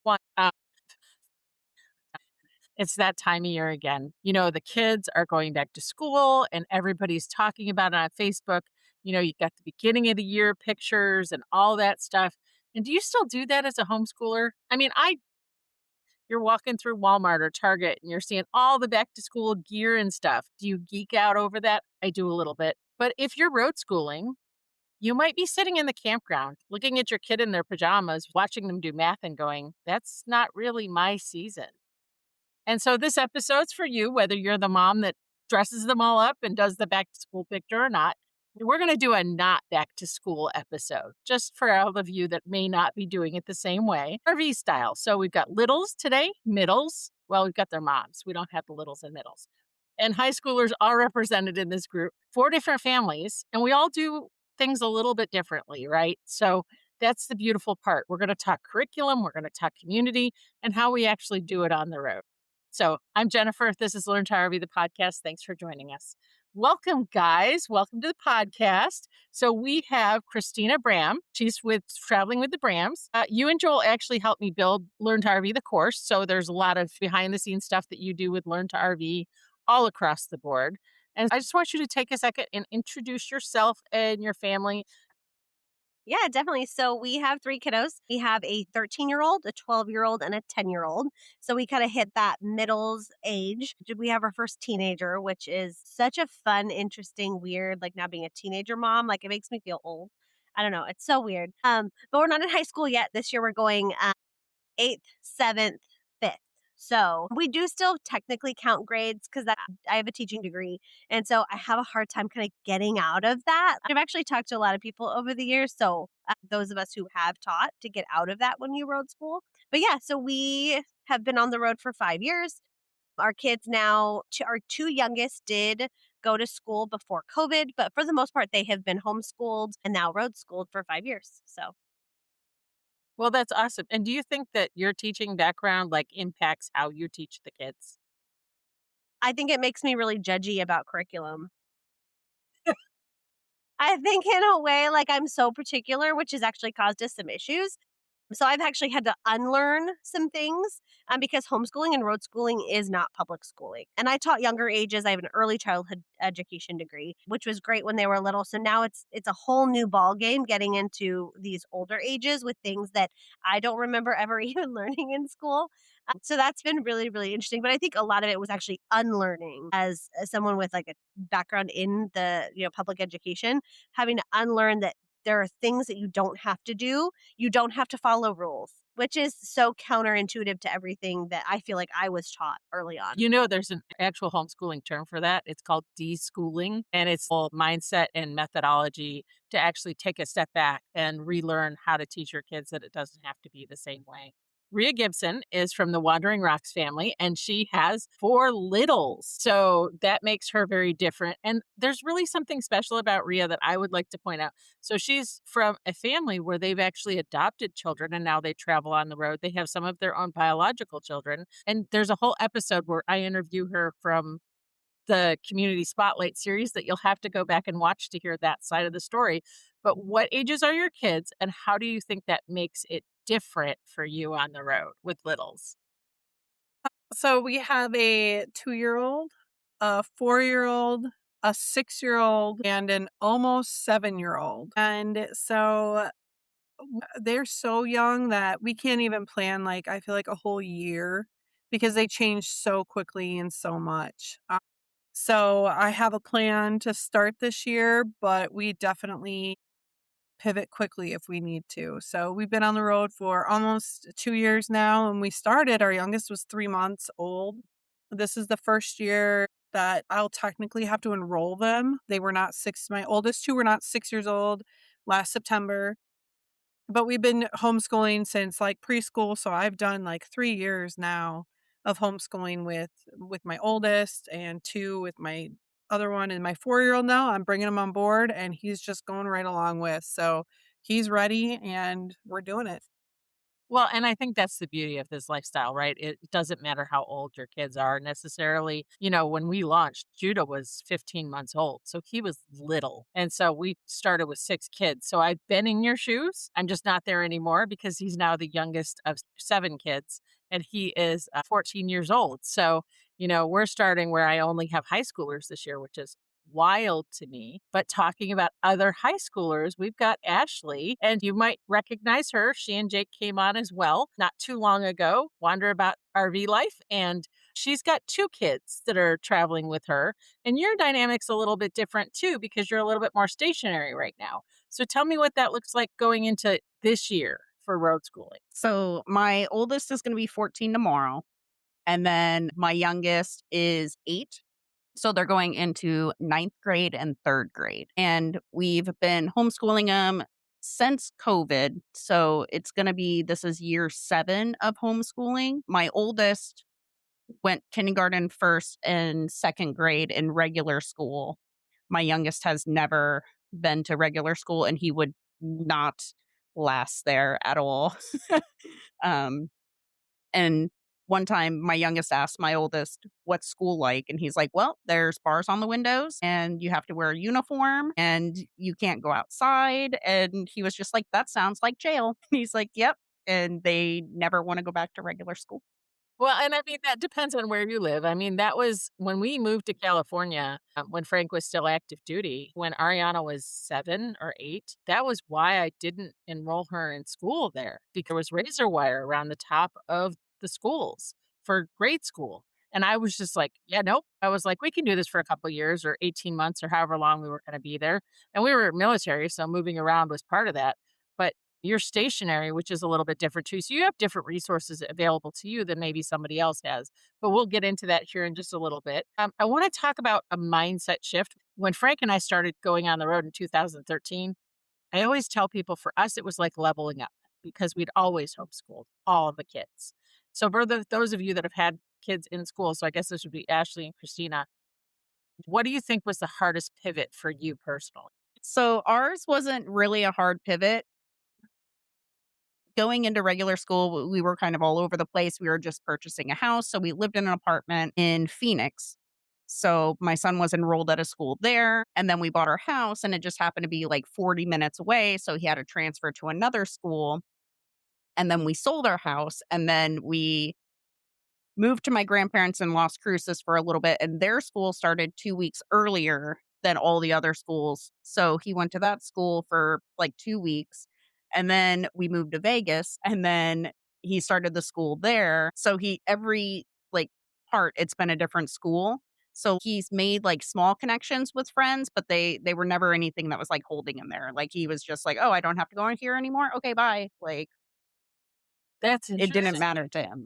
One, it's that time of year again. The kids are going back to school and everybody's talking about it on Facebook. You got the beginning of the year pictures and all that stuff. And do you still do that as a homeschooler? I mean, you're walking through Walmart or Target and you're seeing all the back to school gear and stuff. Do you geek out over that? I do a little bit. But if you're road schooling, you might be sitting in the campground looking at your kid in their pajamas, watching them do math and going, that's not really my season. And so this episode's for you, whether you're the mom that dresses them all up and does the back to school picture or not. We're going to do a not back to school episode, just for all of you that may not be doing it the same way, RV style. So we've got littles today, middles. Well, we've got their moms. We don't have the littles and middles. And high schoolers are represented in this group, 4 different families, and we all do things a little bit differently, right? So that's the beautiful part. We're going to talk curriculum, we're going to talk community, and how we actually do it on the road. So I'm Jennifer. This is Learn to RV, the podcast. Thanks for joining us. Welcome, guys. Welcome to the podcast. So we have Kristina Bram. She's with Traveling with the Brams. You and Joel actually helped me build Learn to RV, the course. So there's a lot of behind the scenes stuff that you do with Learn to RV all across the board. And I just want you to take a second and introduce yourself and your family. Yeah, definitely. So we have 3 kiddos. We have a 13-year-old, a 12-year-old, and a 10-year-old. So we kind of hit that middles age. We have our first teenager, which is such a fun, interesting, weird, like now being a teenager mom. Like it makes me feel old. I don't know. It's so weird. But we're not in high school yet. This year we're going 8th, 7th, 5th. So we do still technically count grades because I have a teaching degree. And so I have a hard time kind of getting out of that. I've actually talked to a lot of people over the years. So those of us who have taught to get out of that when you road school. But yeah, so we have been on the road for 5 years. Our kids now, our 2 youngest did go to school before COVID, but for the most part, they have been homeschooled and now road schooled for 5 years. So Well, that's awesome. And do you think that your teaching background impacts how you teach the kids? I think it makes me really judgy about curriculum. I think in a way, like I'm so particular, which has actually caused us some issues. So I've actually had to unlearn some things because homeschooling and road schooling is not public schooling. And I taught younger ages. I have an early childhood education degree, which was great when they were little. So now it's a whole new ball game getting into these older ages with things that I don't remember ever even learning in school. So that's been really, really interesting. But I think a lot of it was actually unlearning as someone with like a background in the public education, having to unlearn that there are things that you don't have to do. You don't have to follow rules, which is so counterintuitive to everything that I feel like I was taught early on. There's an actual homeschooling term for that. It's called deschooling, and it's all mindset and methodology to actually take a step back and relearn how to teach your kids that it doesn't have to be the same way. Rhea Gibson is from the Wandering Rocks family, and she has 4 littles. So that makes her very different. And there's really something special about Rhea that I would like to point out. So she's from a family where they've actually adopted children and now they travel on the road. They have some of their own biological children. And there's a whole episode where I interview her from the Community Spotlight series that you'll have to go back and watch to hear that side of the story. But what ages are your kids and how do you think that makes it different for you on the road with littles? So we have a 2-year-old, a 4-year-old, a 6-year-old, and an almost 7-year-old. And so they're so young that we can't even plan, I feel like a whole year because they change so quickly and so much. So I have a plan to start this year, but we definitely pivot quickly if we need to. So we've been on the road for almost 2 years now, and we started, our youngest was 3 months old. This is the first year that I'll technically have to enroll them. They were not 6, my oldest 2 were not 6 years old last September, but we've been homeschooling since preschool. So I've done 3 years now of homeschooling with my oldest and 2 with my other one, and my 4-year-old now I'm bringing him on board and he's just going right along with. So he's ready and we're doing it. Well, and I think that's the beauty of this lifestyle, right? It doesn't matter how old your kids are necessarily. When we launched, Judah was 15 months old. So he was little. And so we started with 6 kids. So I've been in your shoes. I'm just not there anymore because he's now the youngest of 7 kids and he is 14 years old. So, we're starting where I only have high schoolers this year, which is wild to me. But talking about other high schoolers, we've got Ashliy, and you might recognize her. She and Jake came on as well not too long ago, wander about RV life, and she's got 2 kids that are traveling with her. And your dynamic's a little bit different too, because you're a little bit more stationary right now. So tell me what that looks like going into this year for road schooling. So my oldest is going to be 14 tomorrow. And then my youngest is 8. So they're going into 9th grade and 3rd grade. And we've been homeschooling them since COVID. So this is year 7 of homeschooling. My oldest went kindergarten, 1st and 2nd grade in regular school. My youngest has never been to regular school and he would not last there at all. um, and one time my youngest asked my oldest, "What's school like?" And he's like, "Well, there's bars on the windows and you have to wear a uniform and you can't go outside." And he was just like, "That sounds like jail." He's like, "Yep." And they never want to go back to regular school. Well, and I mean, that depends on where you live. I mean, that was when we moved to California, when Frank was still active duty, when Ariana was 7 or 8. That was why I didn't enroll her in school there because there was razor wire around the top of the schools for grade school. And I was just like, yeah, nope. I was like, we can do this for a couple years or 18 months or however long we were going to be there. And we were military, so moving around was part of that. But you're stationary, which is a little bit different too. So you have different resources available to you than maybe somebody else has. But we'll get into that here in just a little bit. I want to talk about a mindset shift. When Frank and I started going on the road in 2013, I always tell people for us, it was like leveling up because we'd always homeschooled all of the kids. So for those of you that have had kids in school, so I guess this would be Ashliy and Kristina, what do you think was the hardest pivot for you personally? So ours wasn't really a hard pivot. Going into regular school, we were kind of all over the place. We were just purchasing a house. So we lived in an apartment in Phoenix. So my son was enrolled at a school there. And then we bought our house and it just happened to be like 40 minutes away. So he had to transfer to another school. And then we sold our house and then we moved to my grandparents in Las Cruces for a little bit. And their school started 2 weeks earlier than all the other schools. So he went to that school for like 2 weeks. And then we moved to Vegas and then he started the school there. So every like part, it's been a different school. So he's made like small connections with friends, but they were never anything that was like holding him there. Like he was just like, "Oh, I don't have to go in here anymore. Okay, bye." Like That's it didn't interesting. matter to him.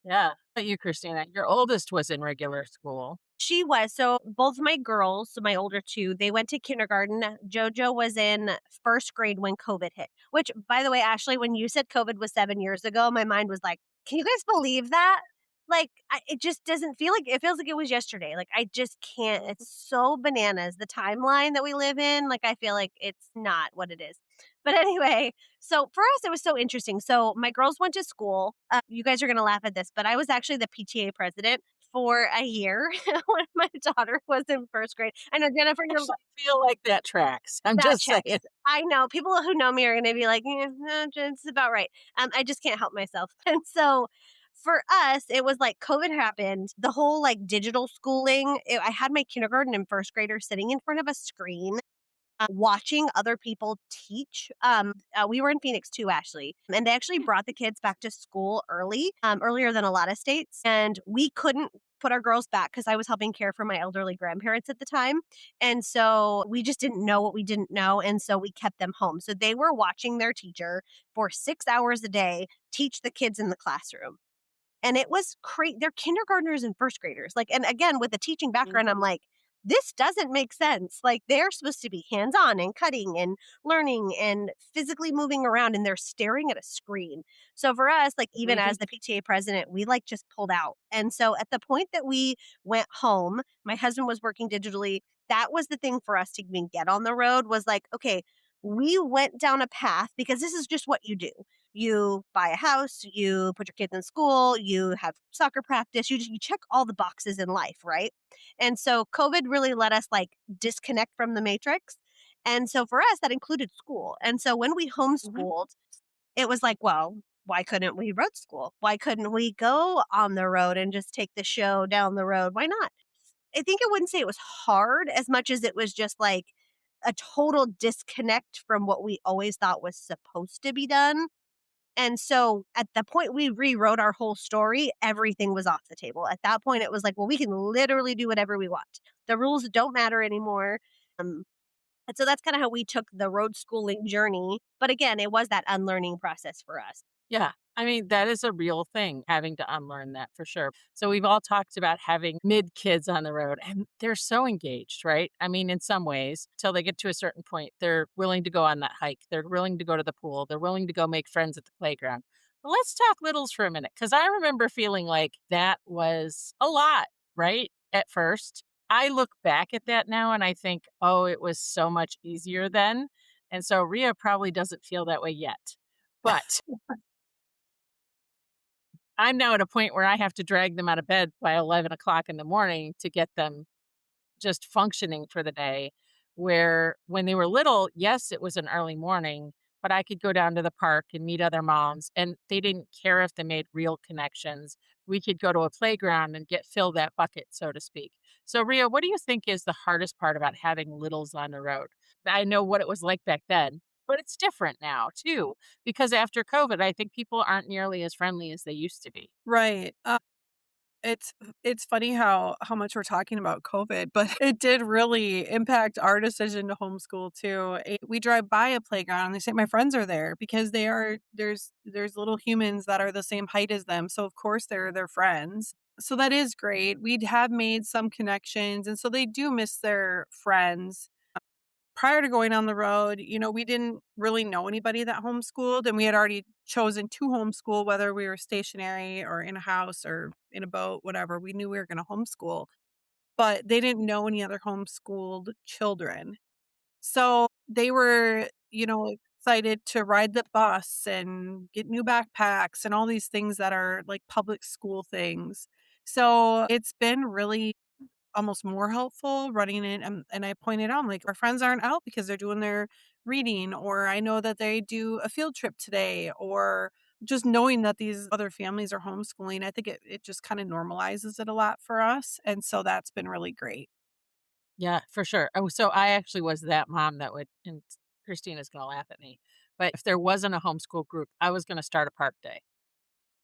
Yeah. How about you, Christina? Your oldest was in regular school. She was. So both my girls, so my older two, they went to kindergarten. Jojo was in 1st grade when COVID hit, which, by the way, Ashley, when you said COVID was 7 years ago, my mind was like, can you guys believe that? Like, it just doesn't feel like it feels like it was yesterday. Like, I just can't. It's so bananas. The timeline that we live in, like, I feel like it's not what it is. But anyway, so for us, it was so interesting. So my girls went to school. You guys are going to laugh at this, but I was actually the PTA president for a year when my daughter was in 1st grade. I know, Jennifer, you're Actually, I feel like that tracks. I'm that just checks. saying. I know people who know me are going to be like, it's about right. I just can't help myself. And so for us, it was like COVID happened, the whole like digital schooling. I had my kindergarten and 1st grader sitting in front of a screen watching other people teach. We were in Phoenix too, Ashley, and they actually brought the kids back to school early, earlier than a lot of states. And we couldn't put our girls back because I was helping care for my elderly grandparents at the time. And so we just didn't know what we didn't know. And so we kept them home. So they were watching their teacher for 6 hours a day teach the kids in the classroom. And it was crazy. They're kindergartners and 1st graders. Like, and again, with the teaching background, I'm like, this doesn't make sense. Like, they're supposed to be hands on and cutting and learning and physically moving around, and they're staring at a screen. So for us, like, even Mhm. as the PTA president, we like just pulled out. And so at the point that we went home, my husband was working digitally. That was the thing for us to even get on the road was like, okay, we went down a path because this is just what you do. You buy a house, you put your kids in school, you have soccer practice, you check all the boxes in life, right? And so COVID really let us like disconnect from the matrix. And so for us, that included school. And so when we Mhm. homeschooled, it was like, well, why couldn't we road school? Why couldn't we go on the road and just take the show down the road? Why not? I think I wouldn't say it was hard as much as it was just like a total disconnect from what we always thought was supposed to be done. And so at the point we rewrote our whole story, everything was off the table. At that point, it was like, well, we can literally do whatever we want. The rules don't matter anymore. Um, and so that's kind of how we took the road schooling journey. But again, it was that unlearning process for us. Yeah. I mean, that is a real thing, having to unlearn that for sure. So we've all talked about having mid kids on the road and they're so engaged, right? I mean, in some ways, till they get to a certain point, they're willing to go on that hike. They're willing to go to the pool. They're willing to go make friends at the playground. But let's talk littles for a minute because I remember feeling like that was a lot, right? At first. I look back at that now and I think, oh, it was so much easier then. And so Rhea probably doesn't feel that way yet. But I'm now at a point where I have to drag them out of bed by 11 o'clock in the morning to get them just functioning for the day. Where when they were little, yes, it was an early morning, but I could go down to the park and meet other moms, and they didn't care if they made real connections. We could go to a playground and fill that bucket, so to speak. So, Rhea, what do you think is the hardest part about having littles on the road? I know what it was like back then, but it's different now too, because after COVID, I think people aren't nearly as friendly as they used to be. Right. It's it's funny how much we're talking about COVID, but it did really impact our decision to homeschool too. We drive by a playground and they say my friends are there because there's little humans that are the same height as them. So of course they're their friends. So that is great. We'd have made some connections and so they do miss their friends. Prior to going on the road, we didn't really know anybody that homeschooled, and we had already chosen to homeschool, whether we were stationary or in a house or in a boat, whatever. We knew we were going to homeschool, but they didn't know any other homeschooled children. So they were, excited to ride the bus and get new backpacks and all these things that are like public school things. So it's been really almost more helpful running in and I pointed out, I'm like, our friends aren't out because they're doing their reading, or I know that they do a field trip today, or just knowing that these other families are homeschooling, I think it just kind of normalizes it a lot for us. And so that's been really great. Yeah, for sure. Oh, so I actually was that mom that would, and Christina's going to laugh at me, but if there wasn't a homeschool group, I was going to start a park day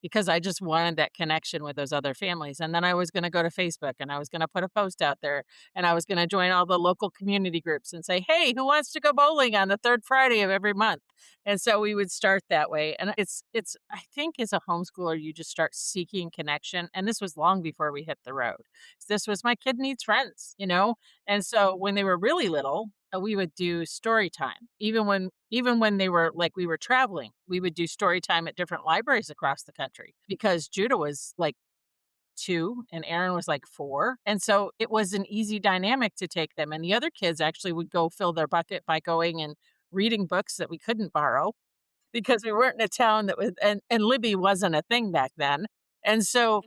because I just wanted that connection with those other families. And then I was going to go to Facebook and I was going to put a post out there and I was going to join all the local community groups and say, hey, who wants to go bowling on the third Friday of every month? And so we would start that way. And I think as a homeschooler, you just start seeking connection. And this was long before we hit the road. This was my kid needs friends. And so when they were really little, we would do story time. Even when they were like we were traveling, we would do story time at different libraries across the country because Judah was like 2 and Aaron was like 4. And so it was an easy dynamic to take them. And the other kids actually would go fill their bucket by going and reading books that we couldn't borrow because we weren't in a town that was and Libby wasn't a thing back then. And so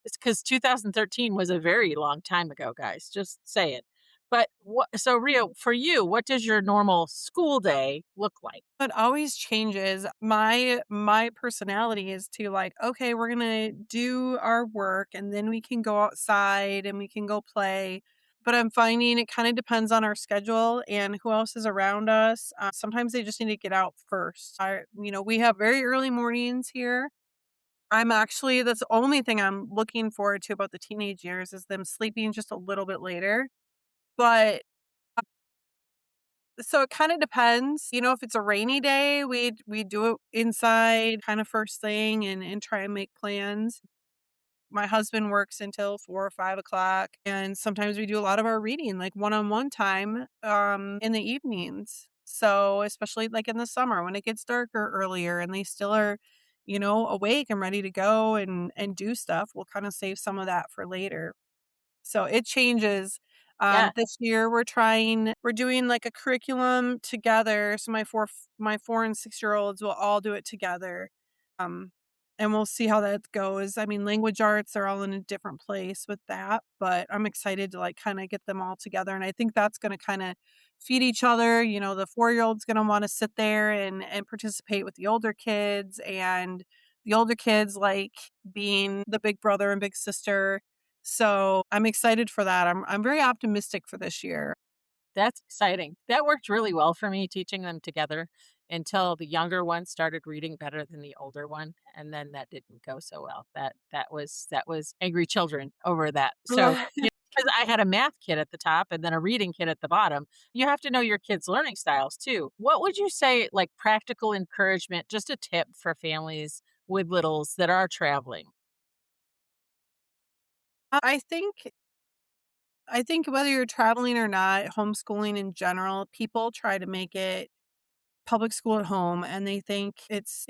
it's because 2013 was a very long time ago, guys. Just say it. But so Rio, for you, what does your normal school day look like? It always changes. My personality is to like, okay, we're gonna do our work and then we can go outside and we can go play. But I'm finding it kind of depends on our schedule and who else is around us. Sometimes they just need to get out first. We have very early mornings here. That's the only thing I'm looking forward to about the teenage years is them sleeping just a little bit later. But so it kind of depends. If it's a rainy day, we do it inside kind of first thing and try and make plans. My husband works until 4 or 5 o'clock, and sometimes we do a lot of our reading, like one-on-one time, in the evenings. So especially like in the summer when it gets darker earlier and they still are, awake and ready to go and do stuff, we'll kind of save some of that for later. So it changes. Yeah. This year we're doing like a curriculum together. So my 4 and 6 year olds will all do it together. Um, and we'll see how that goes. I mean, language arts are all in a different place with that, but I'm excited to like kind of get them all together. And I think that's going to kind of feed each other. You know, the 4 year old's going to want to sit there and participate with the older kids, and the older kids like being the big brother and big sister. So I'm excited for that. I'm very optimistic for this year. That's exciting. That worked really well for me teaching them together until the younger one started reading better than the older one, and then that didn't go so well. That was angry children over that. So, because I had a math kid at the top and then a reading kid at the bottom, you have to know your kids' learning styles too. What would you say, like practical encouragement, just a tip for families with littles that are traveling? I think whether you're traveling or not, homeschooling in general, people try to make it public school at home, and they think it's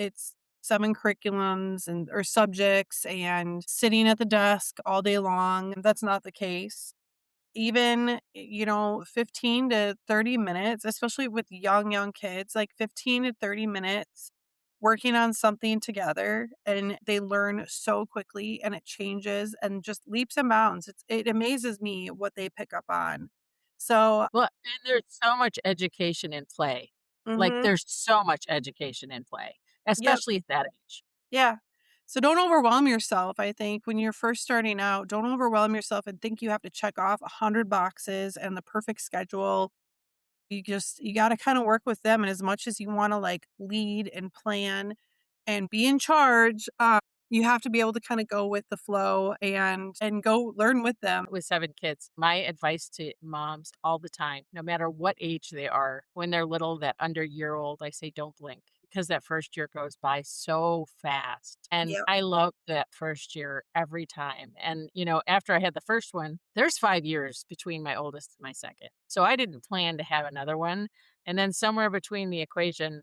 7 curriculums and or subjects and sitting at the desk all day long. That's not the case. Even, 15 to 30 minutes, especially with young kids, like 15 to 30 minutes working on something together, and they learn so quickly and it changes and just leaps and bounds. It amazes me what they pick up on. So, Well, and there's so much education in play. Like, mhm, there's so much education in play, yep, especially at that age. yeah. So don't overwhelm yourself. I think when you're first starting out, don't overwhelm yourself and think you have to check off 100 boxes and the perfect schedule. You got to kind of work with them, and as much as you want to like lead and plan and be in charge, you have to be able to kind of go with the flow and go learn with them. With 7 kids, my advice to moms all the time, no matter what age they are, when they're little, that under year old, I say, don't blink because that first year goes by so fast. And Yep. I love that first year every time. And, after I had the first one, there's 5 years between my oldest and my second. So I didn't plan to have another one. And then somewhere between the equation,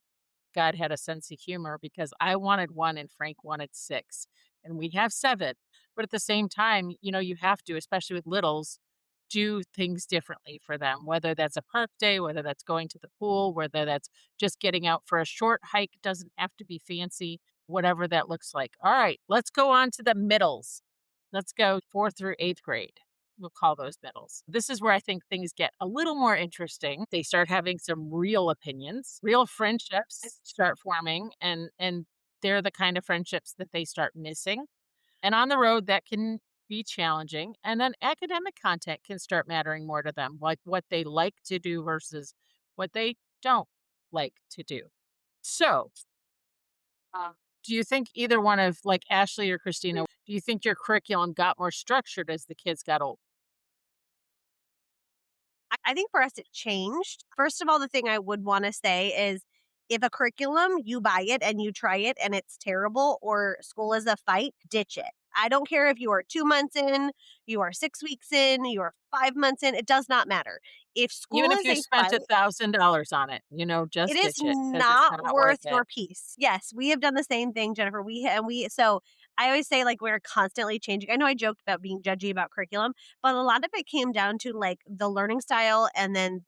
God had a sense of humor because I wanted 1 and Frank wanted 6, and we have 7. But at the same time, you have to, especially with littles, do things differently for them, whether that's a park day, whether that's going to the pool, whether that's just getting out for a short hike, doesn't have to be fancy, whatever that looks like. All right, let's go on to the middles. Let's go 4th through 8th grade. We'll call those middles. This is where I think things get a little more interesting. They start having some real opinions, real friendships start forming, and they're the kind of friendships that they start missing. And on the road, that can be challenging. And then academic content can start mattering more to them, like what they like to do versus what they don't like to do. So, do you think either one of like Ashley or Christina, do you think your curriculum got more structured as the kids got old? I think for us it changed. First of all, the thing I would want to say is if a curriculum, you buy it and you try it and it's terrible or school is a fight, ditch it. I don't care if you are 2 months in, you are 6 weeks in, you are 5 months in, it does not matter. If school Even if is you a spent fight, $1,000 on it, it just is ditch it because it's not not worth worth it. your peace. Yes, we have done the same thing, Jennifer. So I always say like we're constantly changing. I know I joked about being judgy about curriculum, but a lot of it came down to like the learning style and then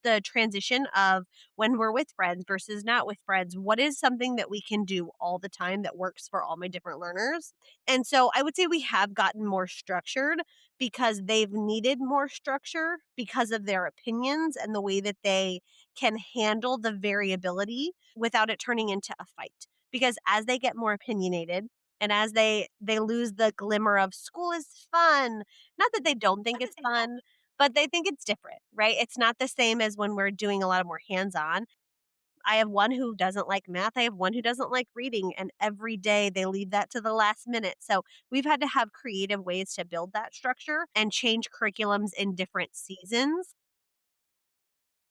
the transition of when we're with friends versus not with friends. What is something that we can do all the time that works for all my different learners? And so I would say we have gotten more structured because they've needed more structure because of their opinions and the way that they can handle the variability without it turning into a fight. Because as they get more opinionated and as they lose the glimmer of school is fun, not that they don't think it's fun, but they think it's different, right? It's not the same as when we're doing a lot of more hands-on. I have one who doesn't like math, I have one who doesn't like reading, and every day they leave that to the last minute. So, we've had to have creative ways to build that structure and change curriculums in different seasons.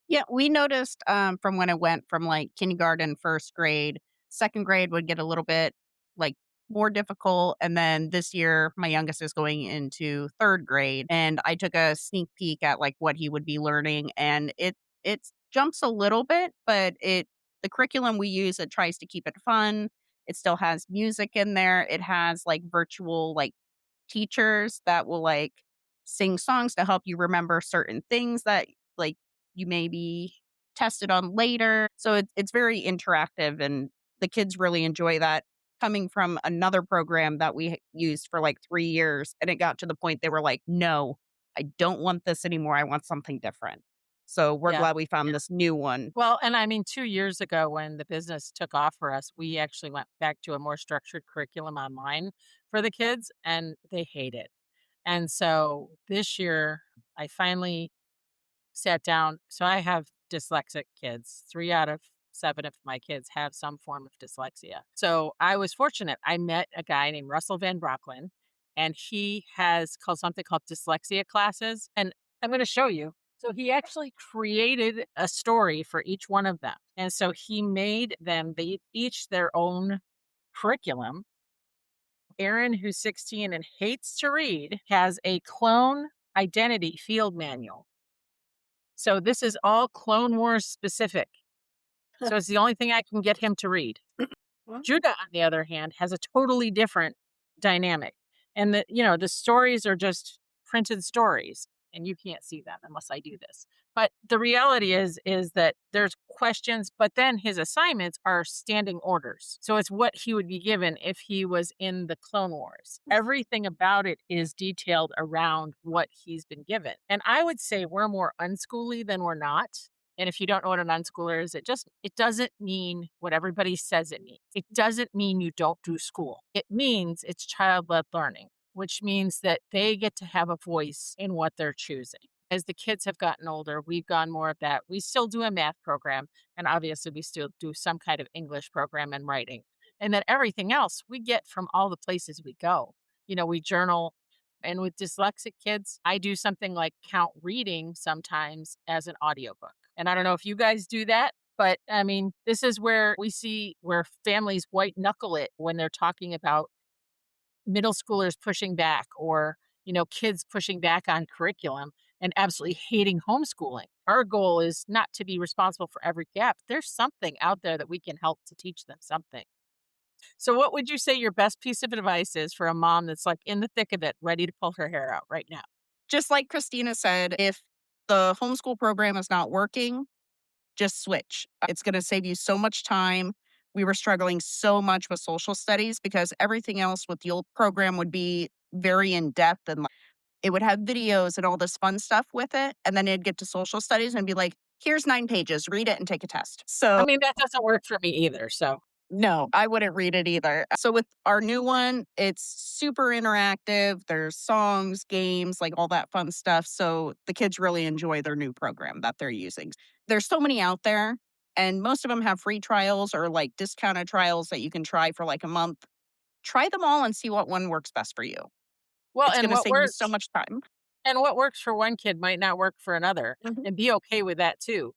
Yeah, we noticed from when it went from like kindergarten, first grade, second grade would get a little bit like more difficult. And then this year, my youngest is going into third grade. And I took a sneak peek at like what he would be learning. And it jumps a little bit, but the curriculum we use, it tries to keep it fun. It still has music in there. It has like virtual like teachers that will like sing songs to help you remember certain things that like you maybe tested on later. So it's very interactive and the kids really enjoy that coming from another program that we used for like 3 years. And it got to the point they were like, no, I don't want this anymore. I want something different. So we're Yeah. glad we found this new one. Well, and I mean, 2 years ago when the business took off for us, we actually went back to a more structured curriculum online for the kids, and they hate it. And so this year, I finally sat down. So I have dyslexic kids. 3 out of 7 of my kids have some form of dyslexia. So I was fortunate. I met a guy named Russell Van Brocklin, and he has called something called dyslexia classes. And I'm going to show you. So he actually created a story for each one of them. And so he made them, they each their own curriculum. Aaron, who's 16 and hates to read, has a clone identity field manual. So this is all Clone Wars specific. So it's the only thing I can get him to read. Judah, on the other hand, has a totally different dynamic. And the stories are just printed stories. And you can't see them unless I do this. But the reality is that there's questions, but then his assignments are standing orders. So it's what he would be given if he was in the Clone Wars. Everything about it is detailed around what he's been given. And I would say we're more unschooly than we're not. And if you don't know what an unschooler is, it doesn't mean what everybody says it means. It doesn't mean you don't do school. It means it's child-led learning, which means that they get to have a voice in what they're choosing. As the kids have gotten older, we've gone more of that. We still do a math program, and obviously we still do some kind of English program and writing. And then everything else we get from all the places we go. We journal. And with dyslexic kids, I do something like count reading sometimes as an audiobook. And I don't know if you guys do that, but I mean, this is where we see where families white knuckle it when they're talking about middle schoolers pushing back or, kids pushing back on curriculum and absolutely hating homeschooling. Our goal is not to be responsible for every gap. There's something out there that we can help to teach them something. So what would you say your best piece of advice is for a mom that's like in the thick of it, ready to pull her hair out right now? Just like Kristina said, if the homeschool program is not working, just switch. It's going to save you so much time. We were struggling so much with social studies because everything else with the old program would be very in depth and it would have videos and all this fun stuff with it. And then it'd get to social studies and be like, here's 9 pages, read it and take a test. I So mean, that doesn't work for me either. So no, I wouldn't read it either. So with our new one, it's super interactive. There's songs, games, like all that fun stuff. So the kids really enjoy their new program that they're using. There's so many out there, and most of them have free trials or like discounted trials that you can try for like a month. Try them all and see what one works best for you. well, It's and going to what save you so works much time. And what works for one kid might not work for another, Mhm. and be okay with that too.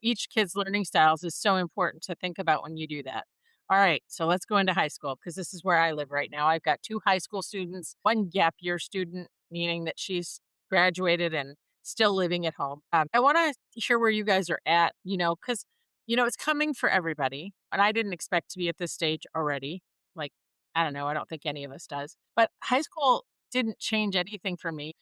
Each kid's learning styles is so important to think about when you do that. All right, so let's go into high school because this is where I live right now. I've got 2 high school students, 1 gap year student, meaning that she's graduated and still living at home. I want to hear where you guys are at, because, it's coming for everybody. And I didn't expect to be at this stage already. Like, I don't know, I don't think any of us does. But high school didn't change anything for me.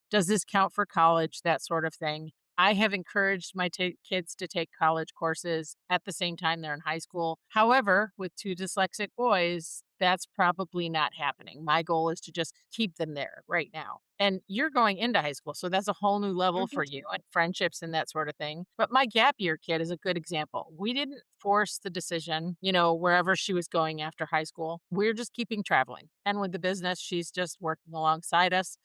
Does this count for college? That sort of thing. I have encouraged my kids to take college courses at the same time they're in high school. However, with 2 dyslexic boys, that's probably not happening. My goal is to just keep them there right now. And you're going into high school, so that's a whole new level Mhm. for you and friendships and that sort of thing. But my gap year kid is a good example. We didn't force the decision, wherever she was going after high school. We're just keeping traveling. And with the business, she's just working alongside us.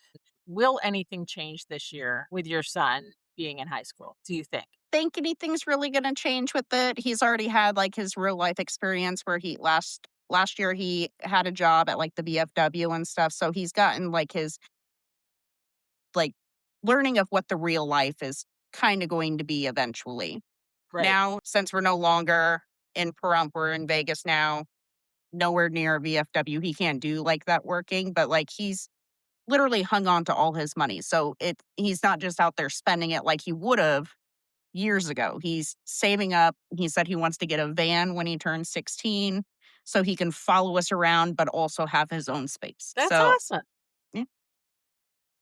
Will anything change this year with your son being in high school, do you think? Think anything's really going to change with it. He's already had like his real life experience where he last year he had a job at like the VFW and stuff. So he's gotten like his like learning of what the real life is kind of going to be eventually. Right. Now, since we're no longer in Pahrump, we're in Vegas now, nowhere near VFW. He can't do like that working, but like he's literally hung on to all his money. So he's not just out there spending it like he would have years ago. He's saving up. He said he wants to get a van when he turns 16 so he can follow us around, but also have his own space. That's So awesome. yeah.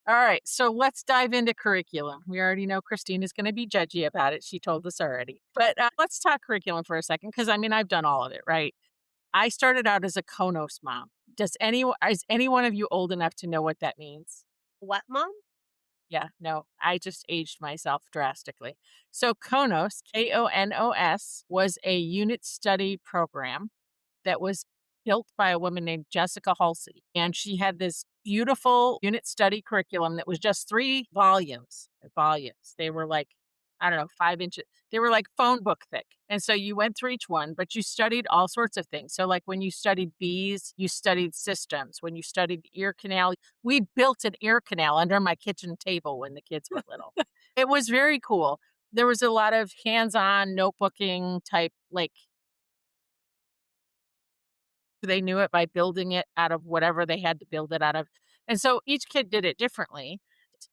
All right, so let's dive into curriculum. We already know Christina's going to be judgy about it. She told us already. But let's talk curriculum for a second, because I mean, I've done all of it, right? I started out as a Konos mom. Is any one of you old enough to know what that means? What, mom? Yeah, no, I just aged myself drastically. So Konos, Konos, was a unit study program that was built by a woman named Jessica Halsey. And she had this beautiful unit study curriculum that was just 3 volumes. Volumes. They were like, I don't know, 5 inches. They were like phone book thick. And so you went through each one, but you studied all sorts of things. So, like when you studied bees, you studied systems. When you studied the ear canal, we built an ear canal under my kitchen table when the kids were little. It was very cool. There was a lot of hands on notebooking type, like they knew it by building it out of whatever they had to build it out of. And so each kid did it differently.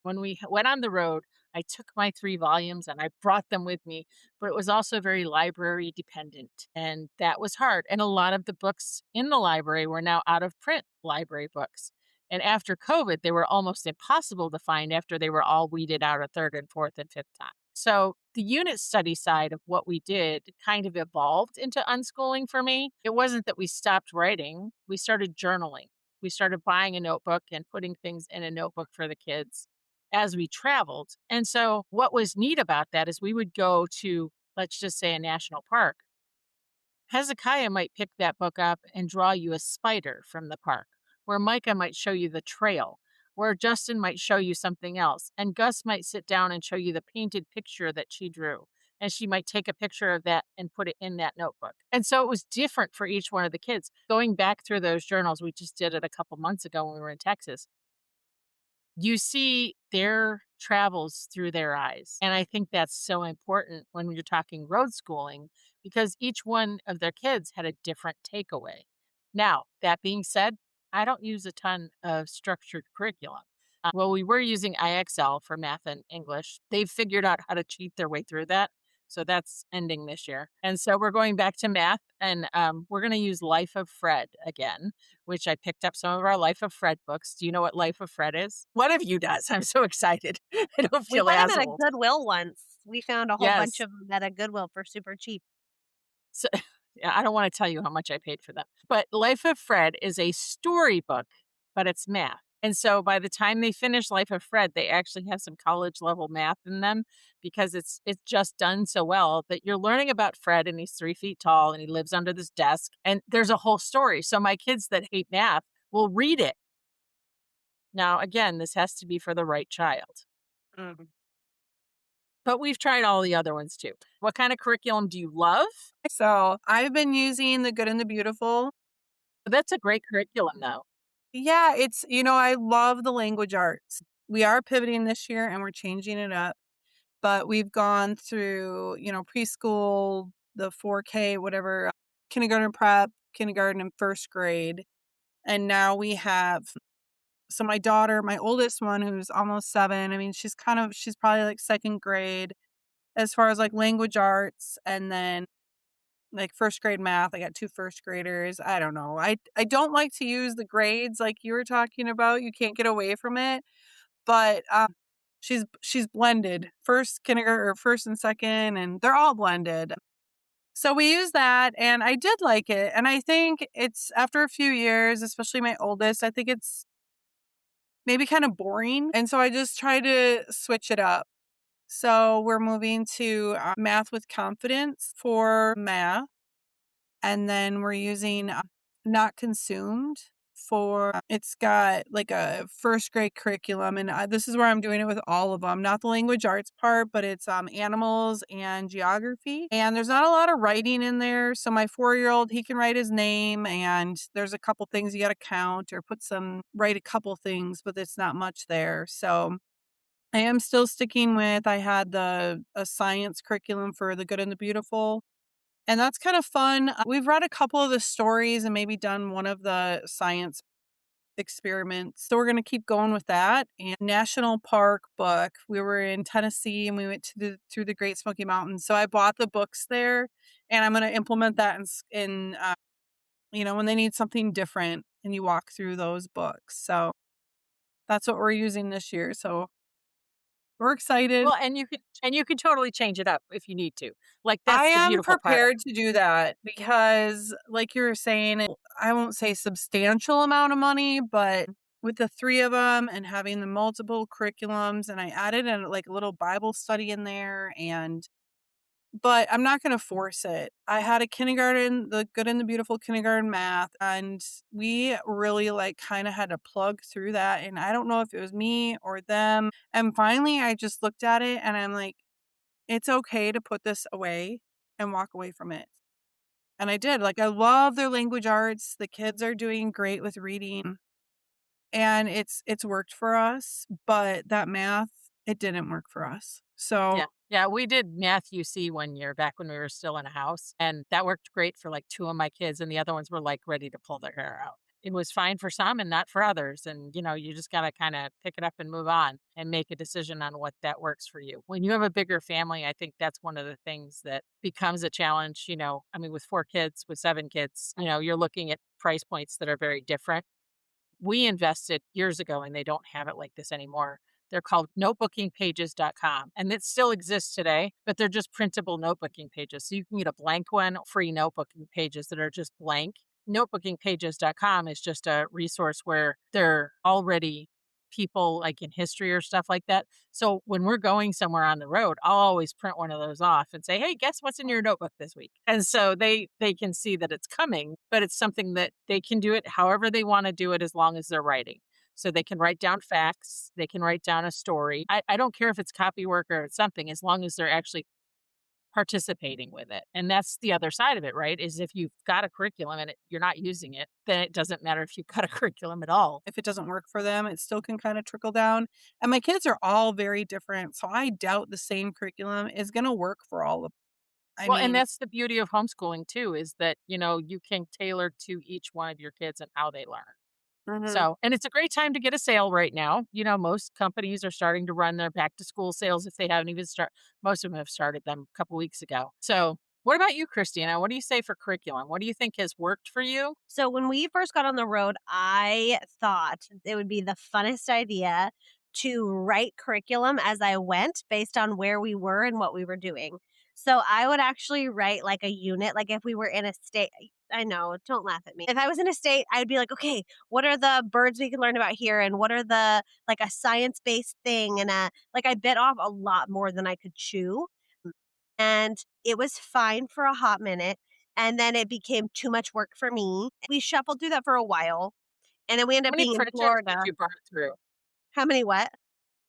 When we went on the road, I took my 3 volumes and I brought them with me, but it was also very library dependent. And that was hard. And a lot of the books in the library were now out of print library books. And after COVID, they were almost impossible to find after they were all weeded out a third and fourth and fifth time. So the unit study side of what we did kind of evolved into unschooling for me. It wasn't that we stopped writing, we started journaling. We started buying a notebook and putting things in a notebook for the kids as we traveled. And so what was neat about that is we would go to, let's just say, a national park. Hezekiah might pick that book up and draw you a spider from the park, where Micah might show you the trail, where Justin might show you something else, and Gus might sit down and show you the painted picture that she drew. And she might take a picture of that and put it in that notebook. And so it was different for each one of the kids. Going back through those journals, we just did it a couple months ago when we were in Texas. You see their travels through their eyes. And I think that's so important when you're talking road schooling, because each one of their kids had a different takeaway. Now, that being said, I don't use a ton of structured curriculum. Well, we were using IXL for math and English. They've figured out how to cheat their way through that. So that's ending this year. And so we're going back to math, and we're going to use Life of Fred again, which I picked up some of our Life of Fred books. Do you know what Life of Fred is? One of you does. I'm so excited. I don't We feel bought as them at a old. Goodwill once. We found a whole bunch Yes. of them at a Goodwill for super cheap. So, yeah, I don't want to tell you how much I paid for them. But Life of Fred is a storybook, but it's math. And so by the time they finish Life of Fred, they actually have some college level math in them, because it's just done so well that you're learning about Fred, and he's 3 feet tall and he lives under this desk, and there's a whole story. So my kids that hate math will read it. Now, again, this has to be for the right child. Mhm. But we've tried all the other ones too. What kind of curriculum do you love? So I've been using The Good and the Beautiful. That's a great curriculum, though. Yeah, it's, I love the language arts. We are pivoting this year and we're changing it up, but we've gone through, preschool, the 4K, whatever, kindergarten prep, kindergarten and first grade. And now we have, so my daughter, my oldest one, who's almost 7, I mean, she's probably like second grade as far as like language arts. And then like first grade math, I got 2 first graders. I don't know. I don't like to use the grades like you were talking about. You can't get away from it. But she's blended. First kindergarten or first and second, and they're all blended. So we use that, and I did like it. And I think it's after a few years, especially my oldest, I think it's maybe kind of boring. And so I just try to switch it up. So we're moving to math with confidence for math. And then we're using Not Consumed for, it's got like a first grade curriculum. And this is where I'm doing it with all of them, not the language arts part, but it's animals and geography. And there's not a lot of writing in there. So my 4-year-old, he can write his name, and there's a couple things you got to count or write a couple things, but it's not much there. So I am still sticking with, I had a science curriculum for The Good and the Beautiful. And that's kind of fun. We've read a couple of the stories and maybe done one of the science experiments. So we're going to keep going with that. And National Park book, we were in Tennessee and we went through the Great Smoky Mountains. So I bought the books there, and I'm going to implement that in when they need something different, and you walk through those books. So That's what we're using this year. So we're excited. Well, and you could totally change it up if you need to. Like, I that's the am beautiful part of prepared to do that because, like you were saying, I won't say substantial amount of money, but with the three of them and having the multiple curriculums, and I added in like a little Bible study in there, but I'm not going to force it. I had a kindergarten, the Good and the Beautiful kindergarten math, and we really like kind of had to plug through that. And I don't know if it was me or them. And finally, I just looked at it and I'm like, it's okay to put this away and walk away from it. And I did. Like, I love their language arts. The kids are doing great with reading, and it's worked for us, but that math, it didn't work for us. So Yeah. Yeah, we did math UC one year back when we were still in a house, and that worked great for, like, 2 of my kids, and the other ones were, like, ready to pull their hair out. It was fine for some and not for others, and, you just gotta kinda pick it up and move on and make a decision on what that works for you. When you have a bigger family, I think that's one of the things that becomes a challenge, I mean, with 4 kids, with 7 kids, you're looking at price points that are very different. We invested years ago, and they don't have it like this anymore. They're called notebookingpages.com, and it still exists today, but they're just printable notebooking pages. So you can get a blank one, free notebooking pages that are just blank. Notebookingpages.com is just a resource where they're already people like in history or stuff like that. So when we're going somewhere on the road, I'll always print one of those off and say, "Hey, guess what's in your notebook this week?" And so they can see that it's coming, but it's something that they can do it however they want to do it as long as they're writing. So they can write down facts, they can write down a story. I don't care if it's copy work or it's something, as long as they're actually participating with it. And that's the other side of it, right? Is if you've got a curriculum and you're not using it, then it doesn't matter if you've got a curriculum at all. if it doesn't work for them, it still can kind of trickle down. And my kids are all very different. So I doubt the same curriculum is going to work for all of them. I Well, and mean, that's the beauty of homeschooling too, is that, you can tailor to each one of your kids and how they learn. mhm. So, and it's a great time to get a sale right now. Most companies are starting to run their back to school sales if they haven't even most of them have started them a couple weeks ago. So, what about you, Christina? What do you say for curriculum? What do you think has worked for you? So when we first got on the road, I thought it would be the funnest idea to write curriculum as I went based on where we were and what we were doing. So I would actually write like a unit, like if we were in a state. I know, don't laugh at me. If I was in a state, I'd be like, okay, what are the birds we can learn about here? And what are the, like a science based thing? And like I bit off a lot more than I could chew. And it was fine for a hot minute. And then it became too much work for me. We shuffled through that for a while. And then we How ended up many being in printers did Florida. you burn through? How many what?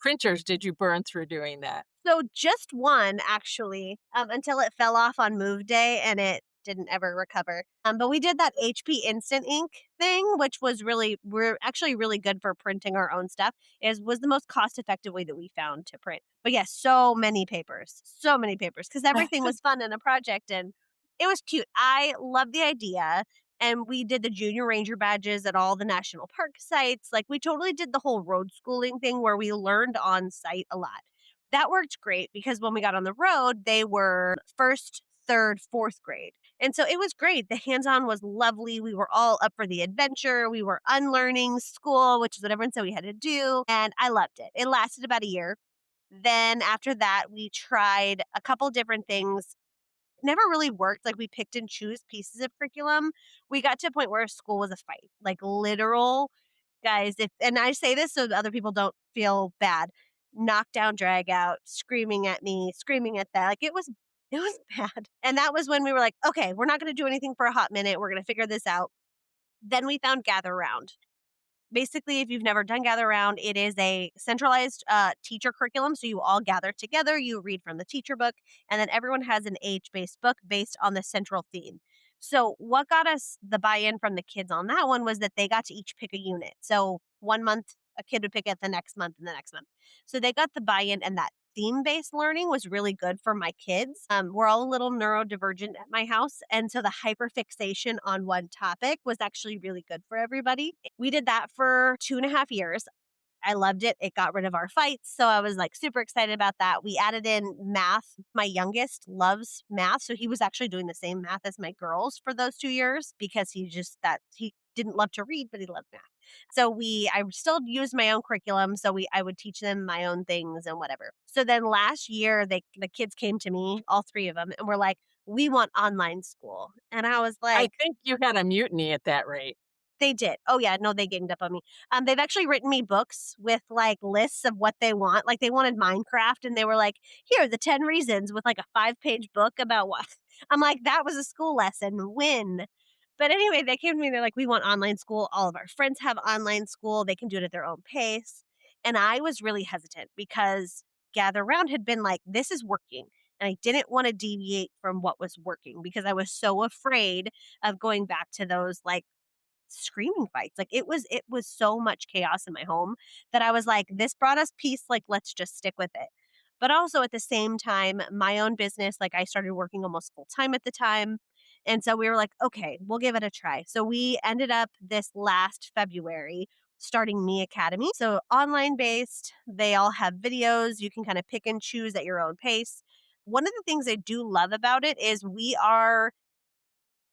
Printers did you burn through doing that? So just one actually, until it fell off on move day and it didn't ever recover. But we did that HP Instant Ink thing, which was we're actually really good for printing our own stuff. Is was the most cost effective way that we found to print. But yes, so many papers, because everything was fun in a project and it was cute. I love the idea. And we did the junior ranger badges at all the national park sites. Like we totally did the whole road schooling thing where we learned on site a lot. That worked great because when we got on the road, they were first, third, fourth grade. And so it was great. The hands on was lovely. We were all up for the adventure. We were unlearning school, which is what everyone said we had to do. And I loved it. It lasted about a year. Then after that, we tried a couple different things. Never really worked. Like we picked and choose pieces of curriculum. We got to a point where school was a fight, like literal guys. If and I say this so that other people don't feel bad. Knock down, drag out, screaming at me, screaming at that. Like it was bad. And that was when we were like, okay, we're not going to do anything for a hot minute. We're going to figure this out. Then we found Gather Round. Basically, if you've never done Gather Round, it is a centralized teacher curriculum. So you all gather together, you read from the teacher book, and then everyone has an age based book based on the central theme. So, what got us the buy in from the kids on that one was that they got to each pick a unit. So, one month, a kid would pick it the next month and the next month. So, they got the buy in, and that theme based learning was really good for my kids. We're all a little neurodivergent at my house. And so the hyperfixation on one topic was actually really good for everybody. We did that for 2.5 years. I loved it. It got rid of our fights. So I was like super excited about that. We added in math. My youngest loves math. So he was actually doing the same math as my girls for those 2 years because he didn't love to read, but he loved math. So I still use my own curriculum. So I would teach them my own things and whatever. So then last year, the kids came to me, all three of them, and were like, we want online school. And I was I like, think you had a mutiny at that rate. they did. Oh yeah, no, they ganged up on me. They've actually written me books with like lists of what they want. Like they wanted Minecraft, and they were like, "Here are the 10 reasons," with like a 5-page book about what. I'm like, that was a school lesson. Win. But anyway, they came to me. They're like, "We want online school. All of our friends have online school. They can do it at their own pace." And I was really hesitant because Gather Round had been like, "This is working." And I didn't want to deviate from what was working because I was so afraid of going back to those like screaming fights. Like it was so much chaos in my home that I was like, this brought us peace, like let's just stick with it. But also at the same time, my own business, like I started working almost full time at the time. And so we were like, okay, we'll give it a try. So we ended up this last February starting Me Academy. So online based, they all have videos. You can kind of pick and choose at your own pace. One of the things I do love about it is we are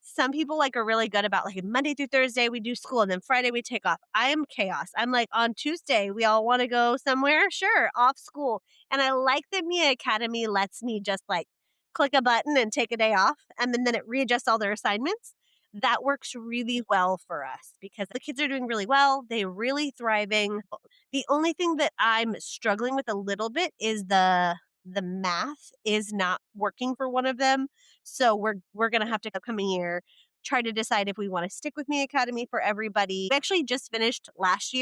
some people like are really good about like Monday through Thursday we do school and then Friday we take off. I am chaos. I'm like on Tuesday we all want to go somewhere. Sure, off school. And I like that Mia Academy lets me just like click a button and take a day off and then it readjusts all their assignments. That works really well for us because the kids are doing really well. They're really thriving. The only thing that I'm struggling with a little bit is the math is not working for one of them. So we're gonna have to come here try to decide if we want to stick with Me Academy for everybody. We actually just finished last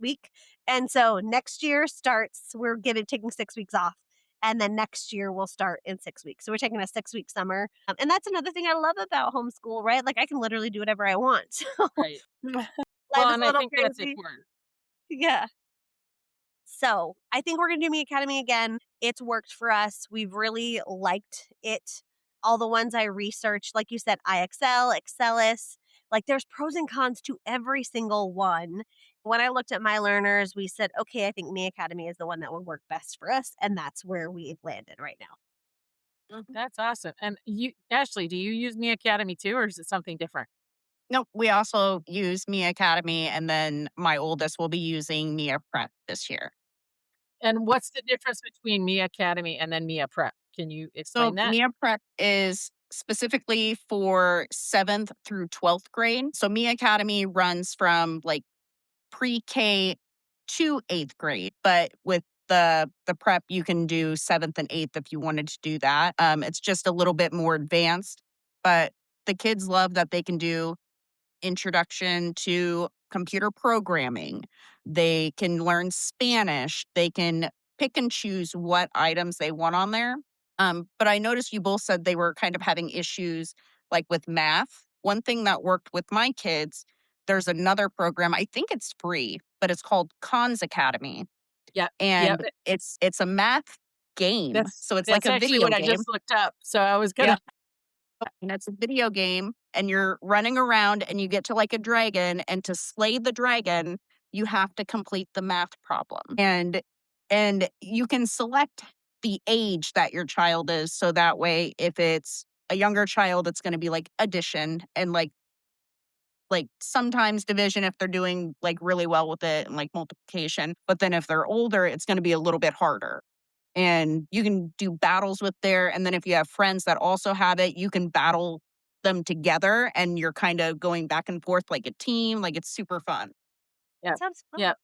week. And so next year starts, we're getting taking 6 weeks off. And then next year we'll start in 6 weeks. So we're taking a 6 week summer. And that's another thing I love about homeschool, right? Like I can literally do whatever I want. So Right. life Well, is and a I little think that's crazy. important. Yeah. So I think we're going to do Me Academy again. It's worked for us. We've really liked it. All the ones I researched, like you said, IXL, Excelis, like there's pros and cons to every single one. When I looked at my learners, we said, okay, I think Me Academy is the one that would work best for us. And that's where we've landed right now. Mhm. That's awesome. And you, Ashley, do you use Me Academy too, or is it something different? Nope, we also use Mia Academy, and then my oldest will be using Mia Prep this year. And what's the difference between Me Academy and then Mia Prep? Can you So explain that? Mia Prep is specifically for 7th through 12th grade. So Mia Academy runs from like pre-K to 8th grade, but with the prep you can do 7th and 8th if you wanted to do that. It's just a little bit more advanced, but the kids love that they can do introduction to computer programming. They can learn Spanish. They can pick and choose what items they want on there. But I noticed you both said they were kind of having issues like with math. One thing that worked with my kids, there's another program, I think it's free, but it's called Cons Academy. Yep. Yep. And it's a math game. That's So it's like that's a actually video what I game. just looked up. So I was gonna And it's a video game, and you're running around and you get to like a dragon, and to slay the dragon, you have to complete the math problem. And you can select the age that your child is, so that way if it's a younger child, it's going to be like addition and like sometimes division if they're doing like really well with it, and like multiplication. But then if they're older, it's going to be a little bit harder, and you can do battles with there. And then if you have friends that also have it, you can battle them together, and you're kind of going back and forth like a team. Like it's super fun. yeah. Sounds fun. Yeah.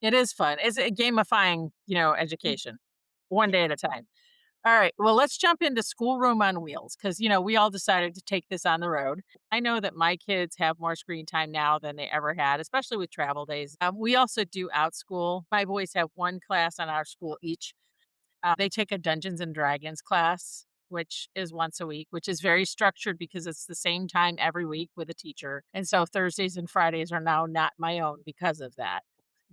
It is fun. It's a gamifying, Mm. education one day at a time. All right. Well, let's jump into schoolroom on wheels because, we all decided to take this on the road. I know that my kids have more screen time now than they ever had, especially with travel days. We also do Outschool. My boys have one class on our school each. They take a Dungeons and Dragons class, which is once a week, which is very structured because it's the same time every week with a teacher. And so Thursdays and Fridays are now not my own because of that.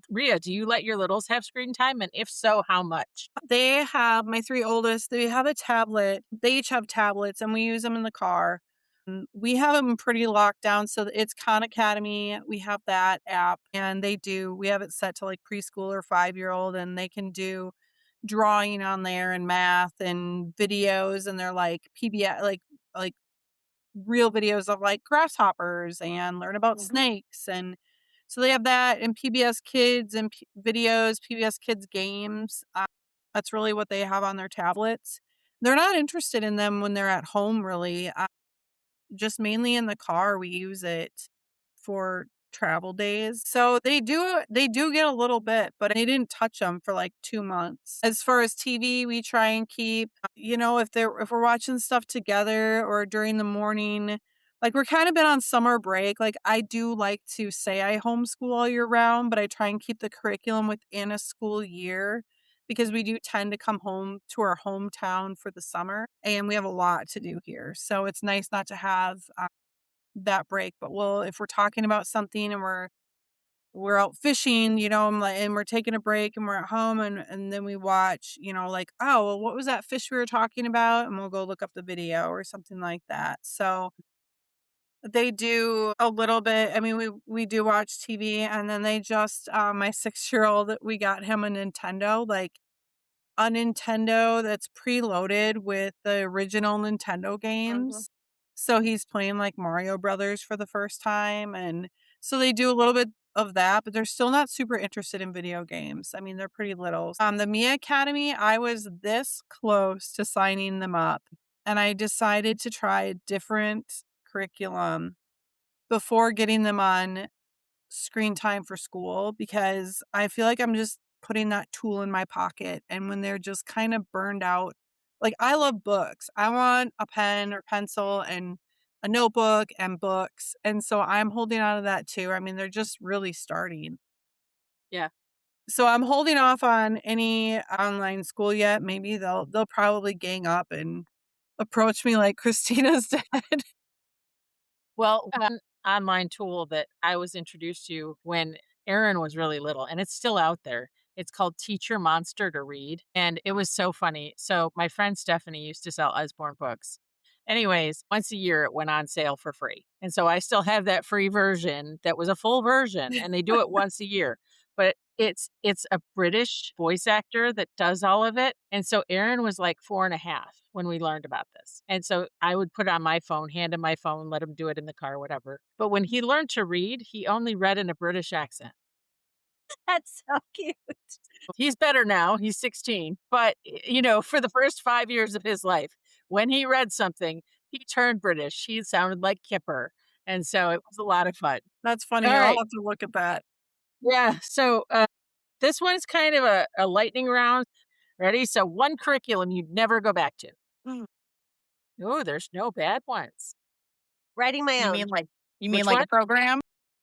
Rhea, do you let your littles have screen time? And if so, how much? They have my three oldest, they have a tablet. They each have tablets and we use them in the car. We have them pretty locked down. So it's Khan Academy. We have that app and we have it set to like preschool or 5-year-old, and they can do drawing on there and math and videos. And they're like PBS, like real videos of like grasshoppers and learn about snakes. And So they have that and PBS Kids and videos, PBS Kids games. That's really what they have on their tablets. They're not interested in them when they're at home, really. Just mainly in the car, we use it for travel days. So they do get a little bit, but they didn't touch them for like 2 months. As far as TV, we try and keep, if we're watching stuff together or during the morning, like we're kind of been on summer break. Like I do like to say I homeschool all year round, but I try and keep the curriculum within a school year because we do tend to come home to our hometown for the summer and we have a lot to do here. So it's nice not to have that break. But if we're talking about something and we're out fishing, and we're taking a break and we're at home and then we watch, like, oh, well, what was that fish we were talking about? And we'll go look up the video or something like that. So they do a little bit. I mean, we do watch TV, and then they just my 6-year-old, we got him a Nintendo, like a Nintendo that's preloaded with the original Nintendo games. So he's playing like Mario Brothers for the first time. And so they do a little bit of that, but they're still not super interested in video games. I mean, they're pretty little. The Mia Academy, I was this close to signing them up, and I decided to try a different curriculum before getting them on screen time for school because I feel like I'm just putting that tool in my pocket. And when they're just kind of burned out, like I love books. I want a pen or pencil and a notebook and books. And so I'm holding on to that too. I mean, they're just really starting. Yeah. So I'm holding off on any online school yet. Maybe they'll probably gang up and approach me like Christina's did. Well, one online tool that I was introduced to when Aaron was really little, and it's still out there. It's called Teach Your Monster to Read. And it was so funny. So, my friend Stephanie used to sell Usborne books. Anyways, once a year it went on sale for free. And so I still have that free version that was a full version, and they do it once a year. But it's a British voice actor that does all of it. And so Aaron was like 4.5 when we learned about this. And so I would put on my phone, hand him my phone, let him do it in the car, whatever. But when he learned to read, he only read in a British accent. That's so cute. He's better now. He's 16. But, for the first 5 years of his life, when he read something, he turned British. He sounded like Kipper. And so it was a lot of fun. That's funny. All I'll right. have to look at that. Yeah. So this one's kind of a lightning round. Ready? So one curriculum you'd never go back to. Oh, there's no bad ones. Writing my You own. mean like Which one? a program?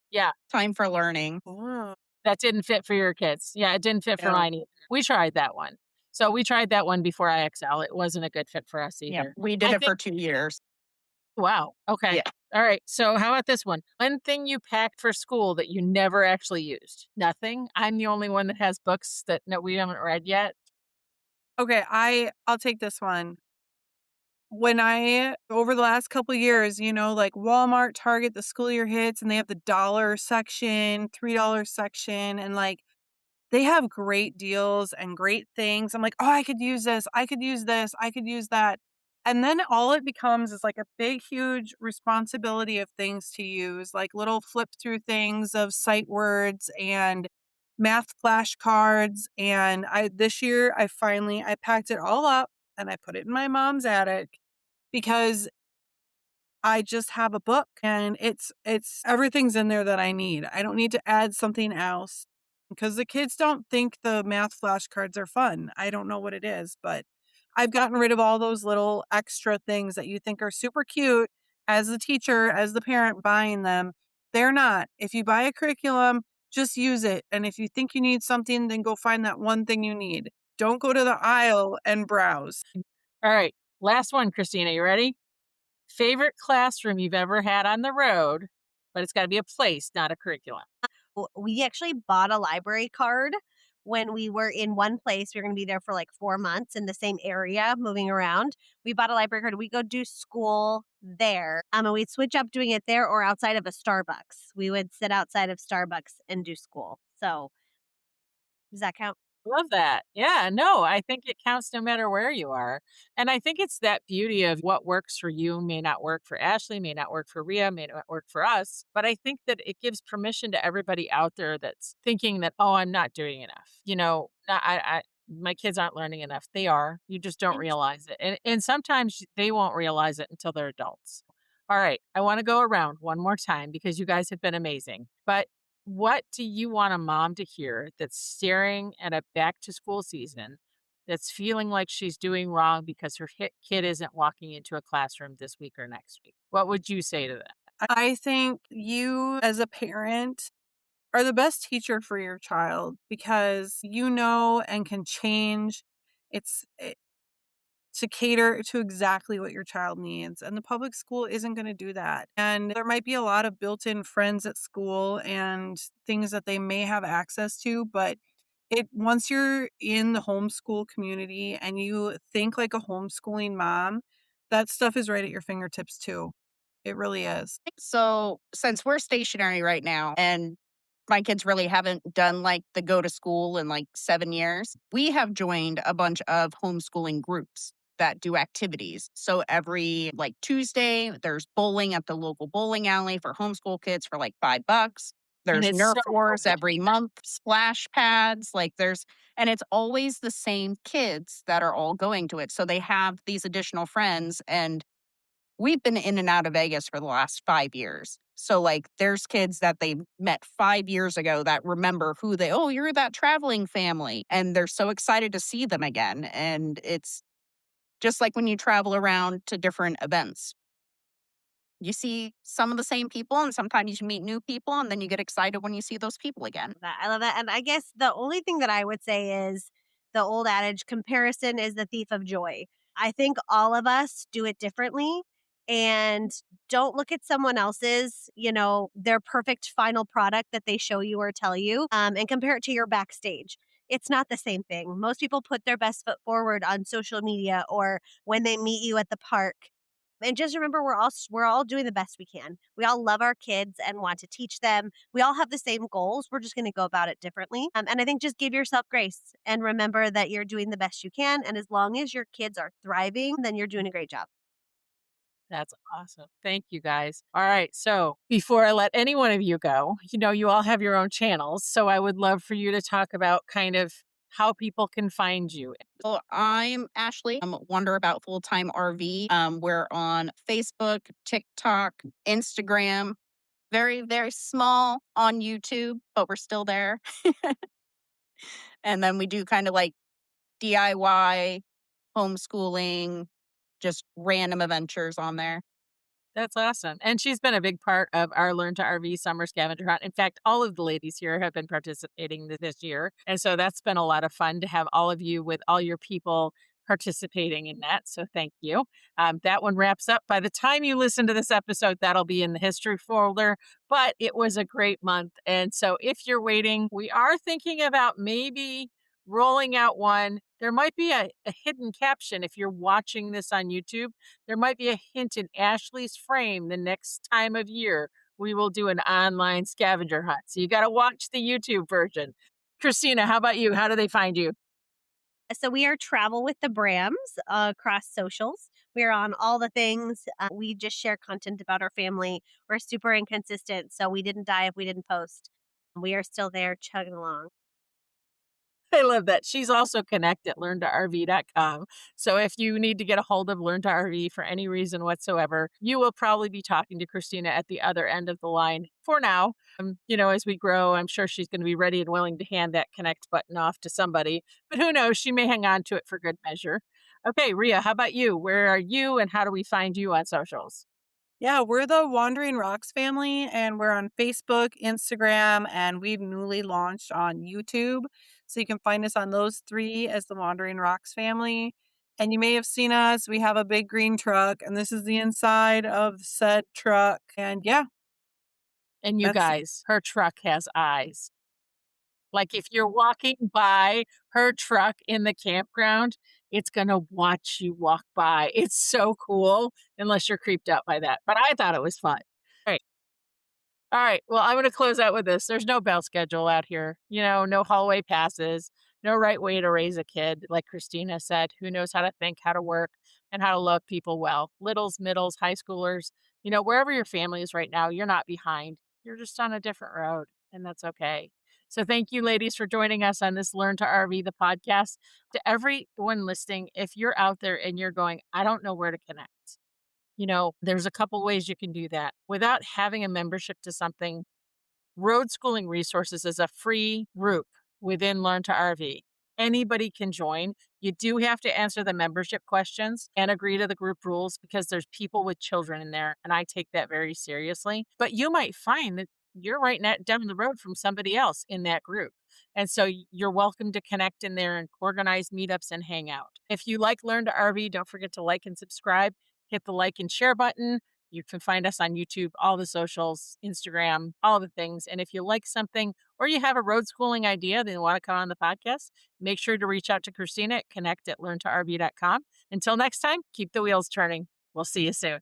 Yeah. Time for learning. Oh. That didn't fit for your kids. Yeah, it didn't fit for No. mine either. We tried that one. So we tried that one before IXL. It wasn't a good fit for us Yeah, either. we did it for 2 years. Wow. Okay. Yeah. All right. So how about this one? One thing you packed for school that you never actually used? Nothing. I'm the only one that has books that we haven't read yet. Okay, I'll take this one. When over the last couple of years, like Walmart, Target, the school year hits and they have the dollar section, $3 section, and like they have great deals and great things. I'm like, oh, I could use this. I could use this. I could use that. And then all it becomes is like a big, huge responsibility of things to use, like little flip through things of sight words and math flashcards. And this year I packed it all up and I put it in my mom's attic because I just have a book and it's everything's in there that I need. I don't need to add something else because the kids don't think the math flashcards are fun. I don't know what it is, but I've gotten rid of all those little extra things that you think are super cute as the teacher, as the parent buying them. They're not. If you buy a curriculum, just use it. And if you think you need something, then go find that one thing you need. Don't go to the aisle and browse. All right. Last one, Christina. You ready? Favorite classroom you've ever had on the road, but it's got to be a place, not a curriculum. We actually bought a library card when we were in one place. We were going to be there for like 4 months in the same area, moving around. We bought a library card. We go do school there. And we'd switch up doing it there or outside of a Starbucks. We would sit outside of Starbucks and do school. So does that count? Love that. Yeah, no, I think it counts no matter where you are. And I think it's that beauty of what works for you may not work for Ashley, may not work for Rhea, may not work for us. But I think that it gives permission to everybody out there that's thinking that, oh, I'm not doing enough. My kids aren't learning enough. They are. You just don't realize it. And sometimes they won't realize it until they're adults. All right. I want to go around one more time because you guys have been amazing. But what do you want a mom to hear that's staring at a back to school season that's feeling like she's doing wrong because her kid isn't walking into a classroom this week or next week? What would you say to them? I think you, as a parent, are the best teacher for your child because you know and can change. It's to cater to exactly what your child needs. And the public school isn't going to do that. And there might be a lot of built in friends at school and things that they may have access to, but once you're in the homeschool community and you think like a homeschooling mom, that stuff is right at your fingertips too. It really is. So, since we're stationary right now and my kids really haven't done like the go to school in like 7 years, we have joined a bunch of homeschooling groups that do activities. So, every like Tuesday, there's bowling at the local bowling alley for homeschool kids for like $5. And There's it's Nerf so wars good. every month, splash pads. And it's always the same kids that are all going to it. So they have these additional friends. And we've been in and out of Vegas for the last 5 years. So, like, there's kids that they met 5 years ago that remember oh, you're that traveling family. And they're so excited to see them again. And it's just like when you travel around to different events. You see some of the same people, and sometimes you meet new people, and then you get excited when you see those people again. I love that. And I guess the only thing that I would say is the old adage comparison is the thief of joy. I think all of us do it differently. And don't look at someone else's, their perfect final product that they show you or tell you, and compare it to your backstage. It's not the same thing. Most people put their best foot forward on social media or when they meet you at the park. And just remember, we're all doing the best we can. We all love our kids and want to teach them. We all have the same goals. We're just going to go about it differently. And I think just give yourself grace and remember that you're doing the best you can. And as long as your kids are thriving, then you're doing a great job. That's awesome. Thank you guys. All right. So before I let any one of you go, you all have your own channels. So I would love for you to talk about kind of how people can find you. Well, I'm Ashliy. I'm Wonder About Full Time RV. We're on Facebook, TikTok, Instagram. Very, very small on YouTube, but we're still there. And then we do kind of like DIY, homeschooling, just random adventures on there. That's awesome. And she's been a big part of our Learn to RV summer scavenger hunt. In fact, all of the ladies here have been participating this year. And so that's been a lot of fun to have all of you with all your people participating in that. So thank you. That one wraps up. By the time you listen to this episode, that'll be in the history folder. But it was a great month. And so if you're waiting, we are thinking about maybe rolling out one. There might be a hidden caption if you're watching this on YouTube. There might be a hint in Ashley's frame the next time of year we will do an online scavenger hunt. So you got to watch the YouTube version. Kristina, how about you? How do they find you? So we are Travel with the Brams across socials. We are on all the things. We just share content about our family. We're super inconsistent, so we didn't die if we didn't post. We are still there chugging along. I love that. She's also connect at learn2rv.com. So if you need to get a hold of Learn to RV for any reason whatsoever, you will probably be talking to Kristina at the other end of the line for now. As we grow, I'm sure she's going to be ready and willing to hand that connect button off to somebody. But who knows? She may hang on to it for good measure. Okay, Rhea, how about you? Where are you and how do we find you on socials? Yeah, we're the Wandering Rocks family, and we're on Facebook, Instagram, and we've newly launched on YouTube. So you can find us on those three as the Wandering Rocks family. And you may have seen us. We have a big green truck, and this is the inside of said truck. And yeah, And you that's guys, her truck has eyes. Like if you're walking by her truck in the campground, it's going to watch you walk by. It's so cool, unless you're creeped out by that. But I thought it was fun. All right. All right. Well, I'm going to close out with this. There's no bell schedule out here, no hallway passes, no right way to raise a kid. Like Kristina said, who knows how to think, how to work, and how to love people well. Littles, middles, high schoolers, wherever your family is right now, you're not behind. You're just on a different road, and that's okay. So thank you, ladies, for joining us on this Learn to RV, the podcast. To everyone listening, if you're out there and you're going, I don't know where to connect, there's a couple ways you can do that. Without having a membership to something, Roadschooling Resources is a free group within Learn to RV. Anybody can join. You do have to answer the membership questions and agree to the group rules because there's people with children in there, and I take that very seriously. But you might find that you're right down the road from somebody else in that group. And so you're welcome to connect in there and organize meetups and hang out. If you like Learn to RV, don't forget to like and subscribe. Hit the like and share button. You can find us on YouTube, all the socials, Instagram, all the things. And if you like something or you have a road schooling idea that you want to come on the podcast, make sure to reach out to Kristina at connect@learntorv.com. Until next time, keep the wheels turning. We'll see you soon.